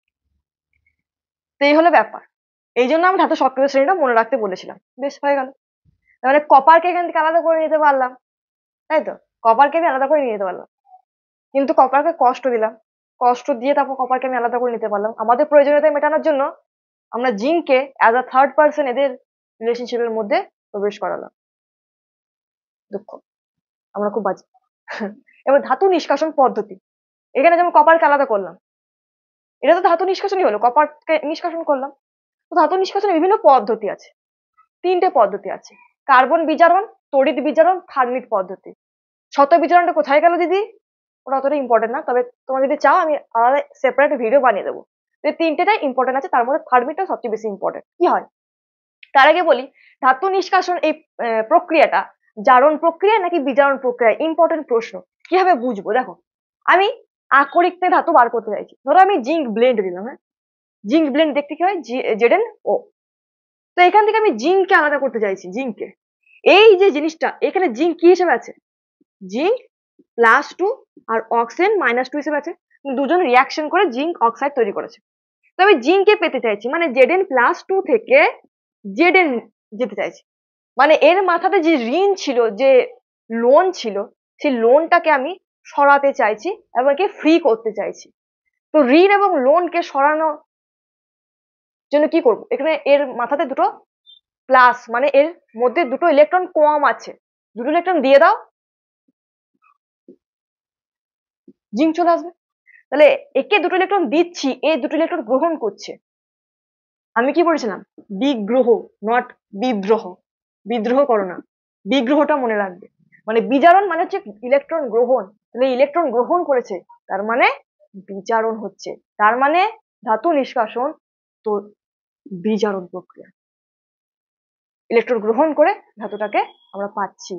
তো এই হলো ব্যাপার, এই জন্য আমি ধাতু সক্রিয় শ্রেণীটা মনে রাখতে বলেছিলাম, বেশ হয়ে গেল। মানে কপারকে এখান থেকে আলাদা করে নিতে পারলাম, তাই তো? কপারকে আমি আলাদা করে নিয়ে যেতে পারলাম, কিন্তু কপারকে কষ্ট দিলাম, কষ্ট দিয়ে তারপর কপারকে আমি আলাদা করে নিতে পারলাম। আমাদের প্রয়োজনীয়তা মেটানোর জন্য আমরা জিঙ্ককে অ্যাজ আ থার্ড পার্সন এদের রিলেশনশিপের মধ্যে প্রবেশ করালাম। দুঃখ, আমরা খুব বাজে। এবার ধাতু নিষ্কাশন পদ্ধতি, এখানে যেমন কপারকে আলাদা করলাম, এটা তো ধাতু নিষ্কাশনই হলো, কপারকে নিষ্কাশন করলাম। তো ধাতু নিষ্কাশনের বিভিন্ন পদ্ধতি আছে, 3টে পদ্ধতি আছে: কার্বন বিজারণ, তড়িৎ বিজারণ, থার্মিট পদ্ধতি। শত বিজারণটা কোথায় গেল দিদি? ওটা অতটা ইম্পর্টেন্ট না, তবে তোমরা যদি চাও আমি আলাদা সেপারেট ভিডিও বানিয়ে দেবো। তো 3টেটাই ইম্পর্টেন্ট আছে, তার মধ্যে থার্মিটটা সবচেয়ে বেশি ইম্পর্টেন্ট। কি হয় তার আগে বলি, ধাতু নিষ্কাশন এই প্রক্রিয়াটা জারণ প্রক্রিয়া নাকি বিজারণ প্রক্রিয়া? ইম্পর্টেন্ট প্রশ্ন। কিভাবে বুঝবো? দেখো, আমি আকরিক থেকে ধাতু বার করতে চাইছি, ধরো আমি জিঙ্ক ব্লেন্ড দিলাম, হ্যাঁ, জিঙ্ক ব্লেন্ড দেখতে কি হয়? ZnO। তো এখান থেকে আমি জিঙ্ককে আলাদা করতে চাইছি, জিঙ্ককে। এই যে জিনিসটা এখানে জিঙ্ক কি হিসেবে আছে? জিঙ্ক +2 আর অক্সিজেন -2 হিসেবে আছে। দুজন রিয়াকশন করে জিঙ্ক অক্সাইড তৈরি করেছে। তো আমি জিঙ্ককে পেতে চাইছি, মানে Zn+2 থেকে Zn যেতে চাইছি। মানে এর মাথাতে যে ঋণ ছিল, যে লোন ছিল, সেই লোনটাকে আমি সরাতে চাইছি এবং একে ফ্রি করতে চাইছি। তো ঋণ এবং লোনকে সরানোর জন্য কি করব? এখানে এর মাথাতে দুটো প্লাস, মানে এর মধ্যে দুটো ইলেকট্রন কম আছে, দুটো ইলেকট্রন দিয়ে দাও, জিঙ্ক চলে আসবে। তাহলে একে দুটো ইলেকট্রন দিচ্ছি, এই দুটো ইলেকট্রন গ্রহণ করছে। আমি কি বলেছিলাম? বিগ্রহ, নট বিদ্রোহ। বিদ্রোহ করো না, বিগ্রহটা মনে রাখবে। মানে বিজারণ মানে হচ্ছে ইলেকট্রন গ্রহণ, তাহলে ইলেকট্রন গ্রহণ করেছে তার মানে বিজারণ হচ্ছে, তার মানে ধাতু নিষ্কাশন তো বিজারণ প্রক্রিয়া। ইলেকট্রন গ্রহণ করে ধাতুটাকে আমরা পাচ্ছি,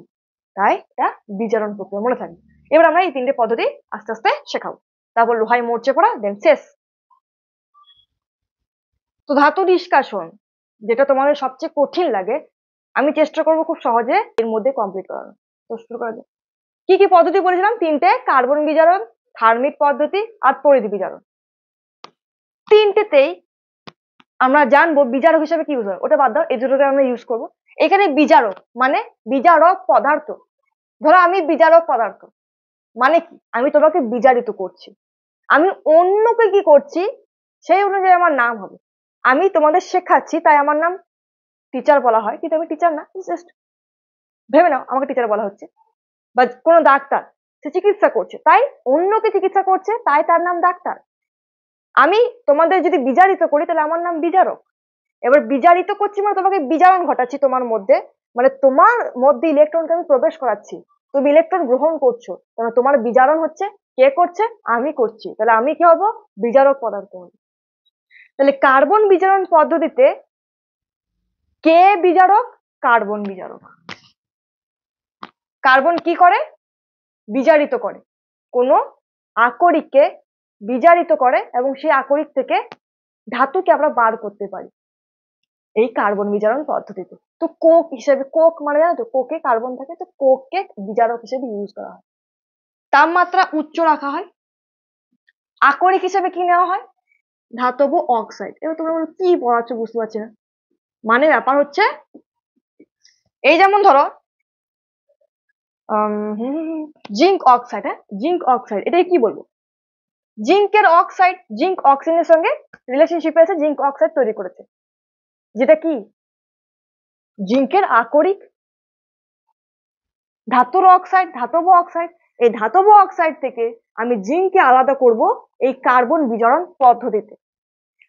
তাই এটা বিজারণ প্রক্রিয়া, মনে থাকবে। এবার আমরা এই 3টে পদ্ধতি আস্তে আস্তে শেখাবো, তারপর লোহায় মরচে পড়া, দেন শেষ। তো ধাতু নিষ্কাশন যেটা তোমাদের সবচেয়ে কঠিন লাগে, আমি চেষ্টা করবো খুব সহজে এর মধ্যে কমপ্লিট করানো। তো শুরু করা যাক। কি কি পদ্ধতি বলেছিলাম? 3টে: কার্বন বিজারণ, থার্মিট পদ্ধতি আর তড়িৎ বিজারণ। 3টেতেই আমরা জানবো বিজারক হিসেবে কি ইউজ হয়, ওটা বাদ দাও, এই দুটোকে আমরা ইউজ করবো। এখানে বিজারক মানে বিজারক পদার্থ। ধরো আমি বিজারক পদার্থ, মানে কি? আমি তোমাকে বিজারিত করছি, আমি অন্যকে কি করছি সেই অনুযায়ী আমার নাম হবে। আমি তোমাদের শেখাচ্ছি তাই আমার নাম টিচার বলা হয়, কিন্তু আমি টিচার না, জাস্ট ভেবে নাও আমাকে টিচার বলা হচ্ছে। বা কোনো ডাক্তার, সে চিকিৎসা করছে তাই অন্যকে চিকিৎসা করছে, তাই তার নাম ডাক্তার। আমি তোমাদের যদি বিজারিত করি তাহলে আমার নাম বিজারক। এবার বিজারিত করছি মানে তোমাকে বিজারণ ঘটাচ্ছি তোমার মধ্যে, মানে তোমার মধ্যে ইলেকট্রনকে আমি প্রবেশ করাচ্ছি, তুমি ইলেকট্রন গ্রহণ করছো, তাহলে তোমার বিজারণ হচ্ছে। কে করছে? আমি করছি, তাহলে আমি কি হব? বিজারক পদার্থ হব। তাহলে কার্বন বিজারণ পদ্ধতিতে কে বিজারক? কার্বন বিজারক। কার্বন কি করে? বিজারিত করে, কোনো আকরিককে বিজারিত করে এবং সেই আকরিক থেকে ধাতুকে আমরা বার করতে পারি এই কার্বন বিজারণ পদ্ধতিতে। তো কোক হিসেবে, কোক মানে জানো তো কোকে কার্বন থাকে, তো কোককে বিজারক হিসেবে ইউজ করা হয়। তাপমাত্রা উচ্চ রাখা হয়। আকরিক হিসেবে কি নেওয়া হয়? ধাতব অক্সাইড। এবার তোমরা কি পড়াচ্ছ বুঝতে পারছি না। মানে ব্যাপার হচ্ছে এই যেমন ধরো জিঙ্ক অক্সাইড, হ্যাঁ, জিঙ্ক অক্সাইড, এটাকে কি বলবো? জিঙ্কের অক্সাইড, জিঙ্ক অক্সিজেনের সঙ্গে রিলেশনশিপে আছে, জিঙ্ক অক্সাইড তৈরি করেছে, যেটা কি জিঙ্কের আকরিক। ধাতুর অক্সাইড, ধাতব অক্সাইড, এই ধাতব অক্সাইড থেকে আমি জিঙ্ককে আলাদা করব এই কার্বন বিজারণ পদ্ধতিতে।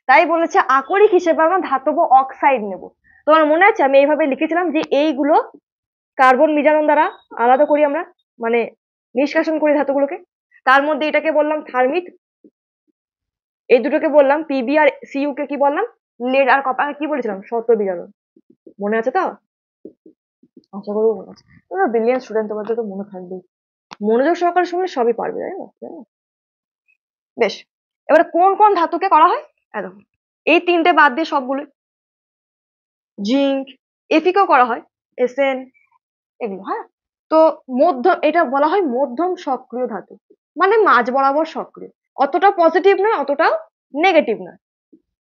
তাই বলেছে আকরিক হিসেবে আমরা ধাতব অক্সাইড নেব। তোমার মনে আছে আমি এইভাবে লিখেছিলাম যে এইগুলো কার্বন বিজারণ দ্বারা আলাদা করি আমরা, মানে নিষ্কাশন করি ধাতুগুলোকে। তার মধ্যে এটাকে বললাম থার্মিট, এই দুটোকে বললাম পিবি, আর সিইউ কে কি বললাম? লেড আর কপার কি বলেছিলাম? শর্ত বিজারণ। মনে আছে তো? আশা করবো মনে আছে। তোমরা ব্রিলিয়ান্ট স্টুডেন্ট, তোমাদের তো মনে থাকবেই, মনোযোগ সহকারে শুনলে সবই পারবে, তাই না? বেশ, এবারে কোন কোন ধাতুকে করা হয় দেখো, এই 3টে বাদ দিয়ে সবগুলো। জিঙ্ক, এফিকেও করা হয়, এসএন, এগুলো, হ্যাঁ। তো মধ্যম, এটা বলা হয় মধ্যম সক্রিয় ধাতু, মানে মাঝ বরাবর সক্রিয়, অতটা পজিটিভ নয় অতটাও নেগেটিভ নয়,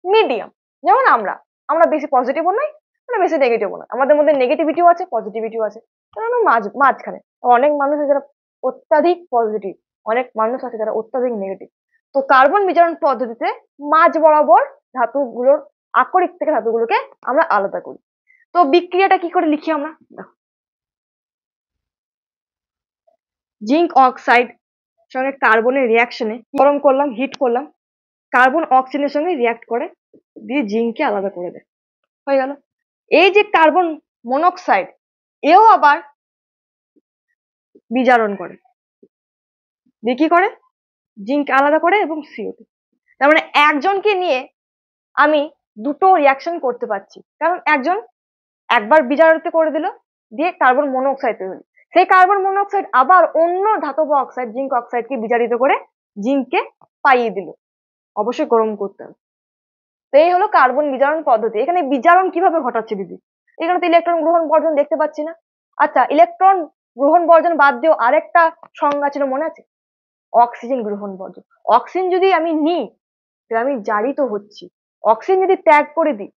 মিডিয়াম। যেমন আমরা আমরা বেশি পজিটিভও নয় মানে বেশি নেগেটিভও না, আমাদের মধ্যে নেগেটিভিটিও আছে পজিটিভিটিও আছে, আমরা মাঝখানে। অনেক মানুষ আছে যারা অত্যাধিক পজিটিভ, অনেক মানুষ আছে যারা অত্যাধিক নেগেটিভ। তো কার্বন বিজারণ পদ্ধতিতে মাঝ বরাবর ধাতুগুলোর আকরিক থেকে ধাতুগুলোকে আমরা আলাদা করি। তো বিক্রিয়াটা কি করে লিখি আমরা, দেখো জিঙ্ক অক্সাইড সঙ্গে কার্বনের রিয়াকশনে গরম করলাম, হিট করলাম, কার্বন অক্সিজেনের সঙ্গে রিয়াক্ট করে দিয়ে জিঙ্ককে আলাদা করে দেয়, হয়ে গেল। এই যে কার্বন মনোক্সাইড, এও আবার বিজারণ করে, দিয়ে কি করে জিঙ্ক আলাদা করে এবং CO2। তার মানে একজনকে নিয়ে আমি দুটো রিয়াকশন করতে পারছি, কারণ একজন একবার বিজারিত করে দিল, দিয়ে কার্বন মনোক্সাইড তৈরি হলো, সেই কার্বন মনোক্সাইড আবার অন্য ধাতব অক্সাইড জিঙ্ক অক্সাইডকে বিজারিত করে জিঙ্ককে পাইয়ে দিল, অবশ্যই গরম করতে হবে। তো এই হলো কার্বন বিজারণ পদ্ধতি। এখানে বিজারণ কিভাবে ঘটাচ্ছে দিদি, এখানে তো ইলেকট্রন গ্রহণ বর্জন দেখতে পাচ্ছি না। আচ্ছা, ইলেকট্রন গ্রহণ বর্জন বাদ দিয়েও আরেকটা সংজ্ঞা ছিল, মনে আছে? অক্সিজেন গ্রহণ বর্জন। অক্সিজেন যদি আমি নিই তাহলে আমি জারিত হচ্ছি, অক্সিজেন যদি ত্যাগ করে দিই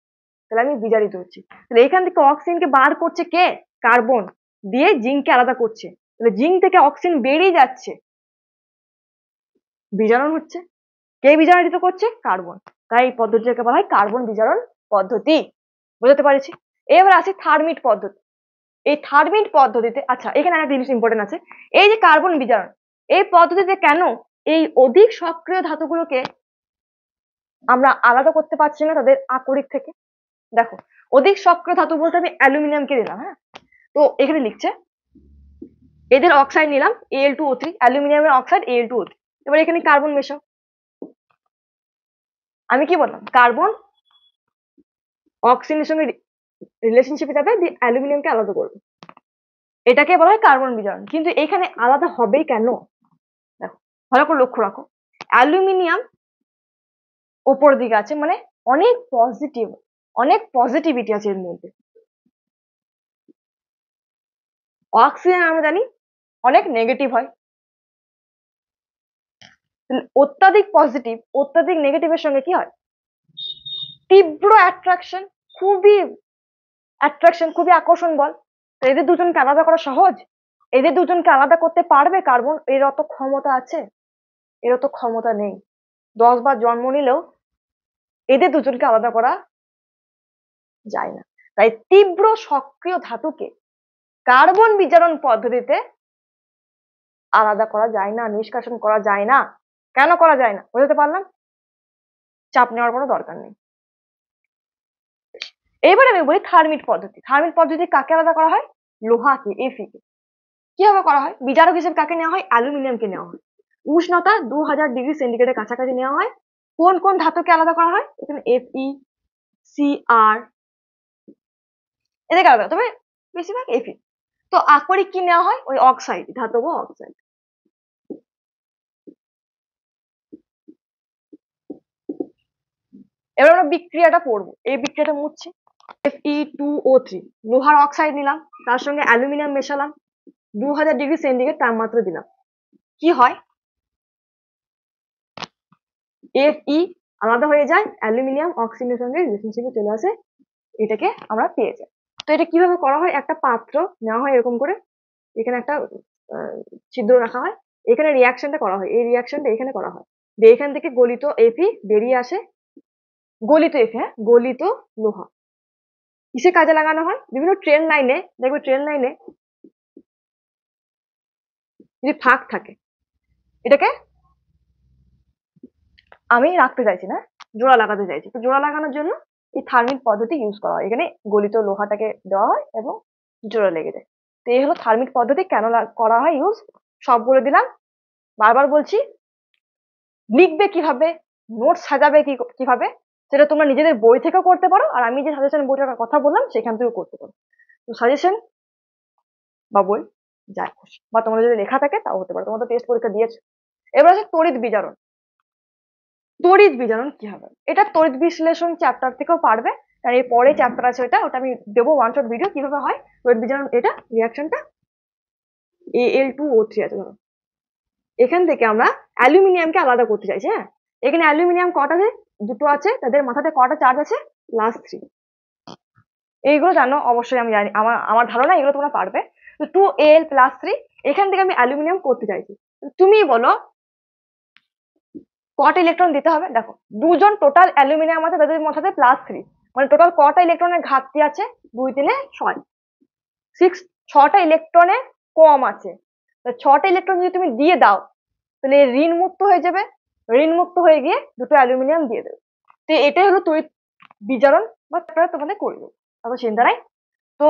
তাহলে আমি বিজারিত হচ্ছি। তাহলে এখান থেকে অক্সিজেনকে বার করছে কে, কার্বন, দিয়ে জিঙ্ককে আলাদা করছে, তাহলে জিঙ্ক থেকে অক্সিজেন বেরিয়ে যাচ্ছে, বিজারণ হচ্ছে। কে বিজারিত করছে, কার্বন। তাই এই পদ্ধতিটাকে বলা হয় কার্বন বিজারণ পদ্ধতি, বুঝতে পারছি। এবার আসি থার্মিট পদ্ধতি। এই থার্মিট পদ্ধতিতে, আচ্ছা এখানে একটা জিনিস ইম্পর্টেন্ট আছে, এই যে কার্বন বিজারণ, এই পদ্ধতিতে কেন এই অধিক সক্রিয় ধাতুগুলোকে আমরা আলাদা করতে পারছি না তাদের আকরিক থেকে। দেখো, অধিক সক্রিয় ধাতু বলতে আমি অ্যালুমিনিয়ামকে নিলাম, হ্যাঁ, তো এখানে লিখছে এদের অক্সাইড নিলাম Al2O3, অ্যালুমিনিয়ামের অক্সাইড Al2O3। এবার এখানে কার্বন মেশাও, আমি কি বললাম, কার্বন অক্সিজেনের সঙ্গে রিলেশনশিপে যাবে, দিয়ে অ্যালুমিনিয়ামকে আলাদা করবে, এটাকে বলা হয় কার্বন বিজারণ। কিন্তু এখানে আলাদা হবেই কেন, দেখো ভালো করে লক্ষ্য রাখো, অ্যালুমিনিয়াম ওপর দিকে আছে, মানে অনেক পজিটিভ, অনেক পজিটিভিটি আছে এর মধ্যে। অক্সিজেন আমরা জানি অনেক নেগেটিভ হয়, অত্যাধিক পজিটিভ অত্যাধিক নেগেটিভের সঙ্গে কি হয়, তীব্র অ্যাট্রাকশন, খুবই আকর্ষণ বল। তো এদের দুজনকে আলাদা করা সহজ, এদের দুজনকে আলাদা করতে পারবে কার্বন, এর অত ক্ষমতা আছে, এর অত ক্ষমতা নেই। 10 বার জন্ম নিলেও এদের দুজনকে আলাদা করা যায় না। তাই তীব্র সক্রিয় ধাতুকে কার্বন বিজারণ পদ্ধতিতে আলাদা করা যায় না, নিষ্কাশন করা যায় না। কেন করা যায় না, বুঝতে পারলাম, চাপ নেওয়ার কোনো দরকার নেই। এবার আমি বলি থার্মিট পদ্ধতি। থার্মিট পদ্ধতি কাকে আলাদা করা হয়, লোহাকে, Fe কে। কিভাবে করা হয়, বিজারক হিসেবে কাকে নেওয়া হয়, অ্যালুমিনিয়ামকে নেওয়া হয়, উষ্ণতা 2000°C কাছাকাছি নেওয়া হয়। কোন কোন ধাতুকে আলাদা করা হয়, এখানে Fe, Cr, এদেরকে আলাদা, তবে বেশিরভাগ Fe। তো আকরিক কি নেওয়া হয়, ওই অক্সাইড, ধাতব অক্সাইড। এবার আমরা বিক্রিয়াটা পড়বো, এই বিক্রিয়াটা মুছছি। Fe2O3, লোহার অক্সাইড নিলাম, তার সঙ্গে অ্যালুমিনিয়াম মেশালাম, 2000°C তাপমাত্রা দিলাম, কি হয়, Fe আলাদা হয়ে যায়, অ্যালুমিনিয়াম অক্সিজেনের সঙ্গে রিলেশনশিপে চলে আসে, এটাকে আমরা পেয়ে যাই। তো এটা কিভাবে করা হয়, একটা পাত্র নেওয়া হয় এরকম করে, এখানে একটা ছিদ্র রাখা হয়, এখানে রিয়াকশনটা করা হয়, এই রিয়াকশনটা এখানে করা হয়, দিয়ে এখান থেকে গলিত Fe বেরিয়ে আসে, গলিত Fe, হ্যাঁ, গলিত লোহা কিসে কাজে লাগানো হয়, বিভিন্ন ট্রেন লাইনে দেখবে, ট্রেন লাইনে যদি ফাঁক থাকে, এটাকে আমি রাখতে চাইছি না, জোড়া লাগাতে চাইছি, তো জোড়া লাগানোর জন্য এই থার্মিট পদ্ধতি ইউজ করা হয়, এখানে গলিত লোহাটাকে দেওয়া হয় এবং জোড়া লেগে যায়। তো এই হলো থার্মিট পদ্ধতি, কেন করা হয় ইউজ, সব বলে দিলাম। বারবার বলছি, লিখবে কিভাবে, নোট সাজাবে কিভাবে, সেটা তোমরা নিজেদের বই থেকেও করতে পারো, আর আমি যে সাজেশন বইটার কথা বললাম সেখান থেকেও করতে পারো। তো সাজেশন বা বই যাই খুশি, বা তোমাদের যদি লেখা থাকে তাও হতে পারে, তোমরা তো টেস্ট পরীক্ষা দিয়েছো। এবার আছে তড়িৎ বিজারণ। তড়িৎ বিজারণ কি হবে, এটা তড়িৎ বিশ্লেষণ চ্যাপ্টার থেকেও পারবে, কারণ এর পরে চ্যাপ্টার আছে ওটা আমি দেবো ওয়ান শট ভিডিও কিভাবে হয় তড়িৎ বিজারণ। এটা রিয়াকশনটা Al2O3 আছে, ধরো এখান থেকে আমরা অ্যালুমিনিয়ামকে আলাদা করতে চাইছি, হ্যাঁ, এখানে অ্যালুমিনিয়াম কটা আছে, দুটো আছে, তাদের মাথাতে কটা চার্জ আছে, +3। এইগুলো জানো অবশ্যই, আমি জানি, আমার আমার ধারণা এগুলো তোমরা পারবে। তো 2Al+3, এখান থেকে আমি অ্যালুমিনিয়াম করতে চাইছি। তুমি বলো কটা ইলেকট্রন দিতে হবে। দেখো দুজন টোটাল অ্যালুমিনিয়াম আছে, তাদের মধ্যে +3, মানে টোটাল কটা ইলেকট্রনের ঘাটতি আছে, 2 3 6, 6টা ইলেকট্রনের কম আছে। 6টা ইলেকট্রন যদি তুমি দিয়ে দাও তাহলে ঋণ মুক্ত হয়ে যাবে, ঋণ মুক্ত হয়ে গিয়ে দুটো অ্যালুমিনিয়াম দিয়ে দেবে। তো এটাই হলো তড়িৎ বিজারণ বা তোমাদের করে দেবো, তারপর চিন্তা নাই। তো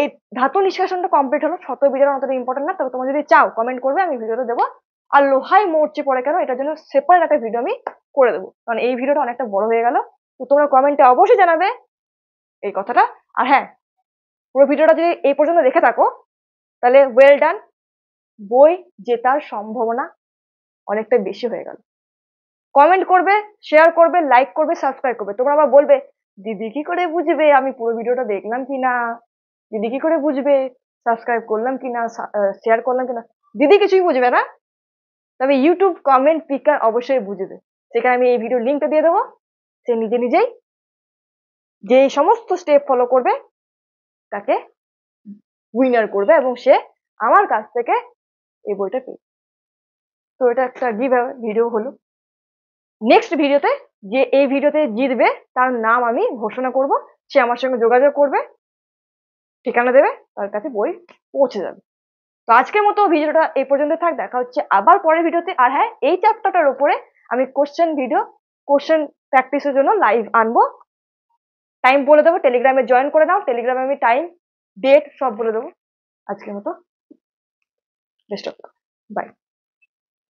এই ধাতু নিষ্কাশনটা কমপ্লিট হলো। শত বিজারণ অতটা ইম্পর্টেন্ট না, তবে তোমরা যদি চাও কমেন্ট করবে, আমি ভিডিওটা দেবো। আর লোহাই মরচে পড়ে কেন, এটার জন্য সেপারেট একটা ভিডিও আমি করে দেবো, কারণ এই ভিডিওটা অনেকটা বড় হয়ে গেল। তো তোমরা কমেন্টে অবশ্যই জানাবে এই কথাটা। আর হ্যাঁ, পুরো ভিডিওটা যদি এই পর্যন্ত দেখে থাকো তাহলে ওয়েল ডান, বই জেতার সম্ভাবনা অনেকটা বেশি হয়ে গেল। কমেন্ট করবে, শেয়ার করবে, লাইক করবে, সাবস্ক্রাইব করবে। তোমরা আবার বলবে দিদি কি করে বুঝবে আমি পুরো ভিডিওটা দেখলাম কিনা, দিদি কি করে বুঝবে সাবস্ক্রাইব করলাম কিনা, শেয়ার করলাম কিনা। দিদি কিছুই বুঝবে না, তবে ইউটিউব কমেন্ট পিকার অবশ্যই বুঝবে। সেখানে আমি এই ভিডিও লিঙ্কটা দিয়ে দেবো, সে নিজে নিজেই যে সমস্ত স্টেপ ফলো করবে তাকে উইনার করবে, এবং সে আমার কাছ থেকে এই বইটা পেয়ে। তো এটা একটা গিভ ভিডিও হলো। নেক্সট ভিডিওতে যে এই ভিডিওতে জিতবে তার নাম আমি ঘোষণা করব, সে আমার সঙ্গে যোগাযোগ করবে, ঠিকানা দেবে, তার কাছে বই পৌঁছে যাবে। তো আজকের মতো ভিডিওটা এই পর্যন্ত থাক, দেখা হচ্ছে আবার পরের ভিডিওতে। আর হ্যাঁ, এই চ্যাপ্টারটার উপরে আমি কোশ্চেন প্র্যাকটিসের জন্য লাইভ আনবো, টাইম বলে দেবো, টেলিগ্রামে জয়েন করে নাও, টেলিগ্রামে আমি টাইম ডেট সব বলে দেবো। আজকের মতো বেস্ট অফ লাক, বাই।